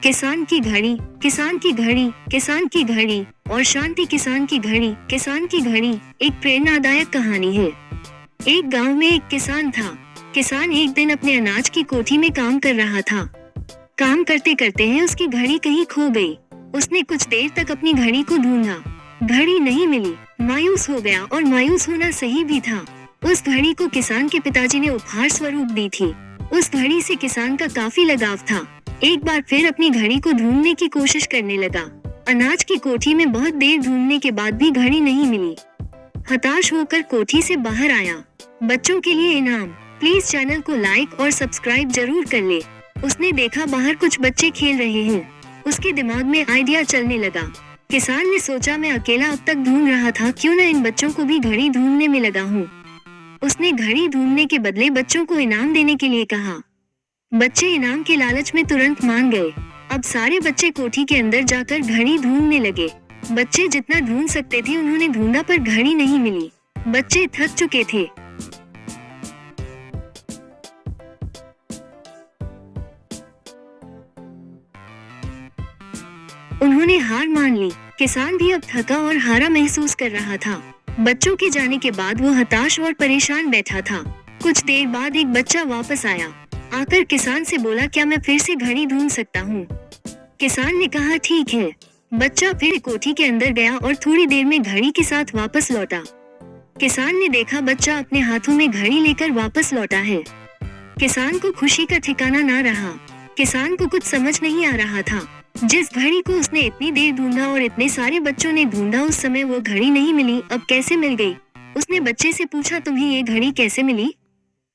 किसान की घड़ी, किसान की घड़ी, किसान की घड़ी और शांति किसान की घड़ी, किसान की घड़ी एक प्रेरणादायक कहानी है। एक गांव में एक किसान था। किसान एक दिन अपने अनाज की कोठी में काम कर रहा था। काम करते करते हैं उसकी घड़ी कहीं खो गई। उसने कुछ देर तक अपनी घड़ी को ढूंढा, घड़ी नहीं मिली। मायूस हो गया, और मायूस होना सही भी था। उस घड़ी को किसान के पिताजी ने उपहार स्वरूप दी थी। उस घड़ी से किसान का काफी लगाव था। एक बार फिर अपनी घड़ी को ढूंढने की कोशिश करने लगा। अनाज की कोठी में बहुत देर ढूंढने के बाद भी घड़ी नहीं मिली। हताश होकर कोठी से बाहर आया। बच्चों के लिए इनाम, प्लीज चैनल को लाइक और सब्सक्राइब जरूर कर ले। उसने देखा बाहर कुछ बच्चे खेल रहे हैं। उसके दिमाग में आइडिया चलने लगा। किसान ने सोचा, मैं अकेला अब तक ढूंढ रहा था, क्यों न इन बच्चों को भी घड़ी ढूंढने में लगा हूँ। उसने घड़ी ढूंढने के बदले बच्चों को इनाम देने के लिए कहा। बच्चे इनाम के लालच में तुरंत मान गए। अब सारे बच्चे कोठी के अंदर जाकर घड़ी ढूंढने लगे। बच्चे जितना ढूंढ सकते थे उन्होंने ढूंढा, पर घड़ी नहीं मिली। बच्चे थक चुके थे। उन्होंने हार मान ली। किसान भी अब थका और हारा महसूस कर रहा था। बच्चों के जाने के बाद वो हताश और परेशान बैठा था। कुछ देर बाद एक बच्चा वापस आया। आकर किसान से बोला, क्या मैं फिर से घड़ी ढूंढ सकता हूँ? किसान ने कहा, ठीक है। बच्चा फिर कोठी के अंदर गया और थोड़ी देर में घड़ी के साथ वापस लौटा। किसान ने देखा बच्चा अपने हाथों में घड़ी लेकर वापस लौटा है। किसान को खुशी का ठिकाना ना रहा। किसान को कुछ समझ नहीं आ रहा था। जिस घड़ी को उसने इतनी देर ढूंढा और इतने सारे बच्चों ने ढूंढा, उस समय वो घड़ी नहीं मिली, अब कैसे मिल गई? उसने बच्चे से पूछा, तुम्हें ये घड़ी कैसे मिली?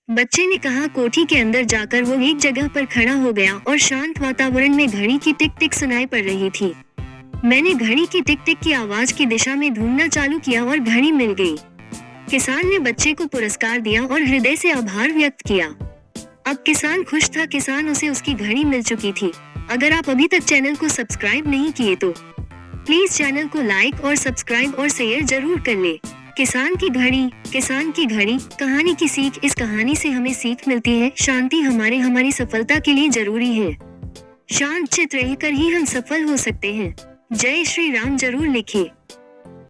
बच्चे ने कहा, कोठी के अंदर जाकर वो एक जगह पर खड़ा हो गया और शांत वातावरण में घड़ी की टिक टिक सुनाई पड़ रही थी। मैंने घड़ी की टिक टिक की आवाज की दिशा में ढूंढना चालू किया और घड़ी मिल गई। किसान ने बच्चे को पुरस्कार दिया और हृदय से आभार व्यक्त किया। अब किसान खुश था। किसान उसे उसकी घड़ी मिल चुकी थी। अगर आप अभी तक चैनल को सब्सक्राइब नहीं किए तो प्लीज चैनल को लाइक और सब्सक्राइब और शेयर जरूर कर ले। किसान की घड़ी, किसान की घड़ी कहानी की सीख। इस कहानी से हमें सीख मिलती है, शांति हमारी सफलता के लिए जरूरी है। शांत चित्त रहकर ही हम सफल हो सकते हैं। जय श्री राम जरूर लिखिए।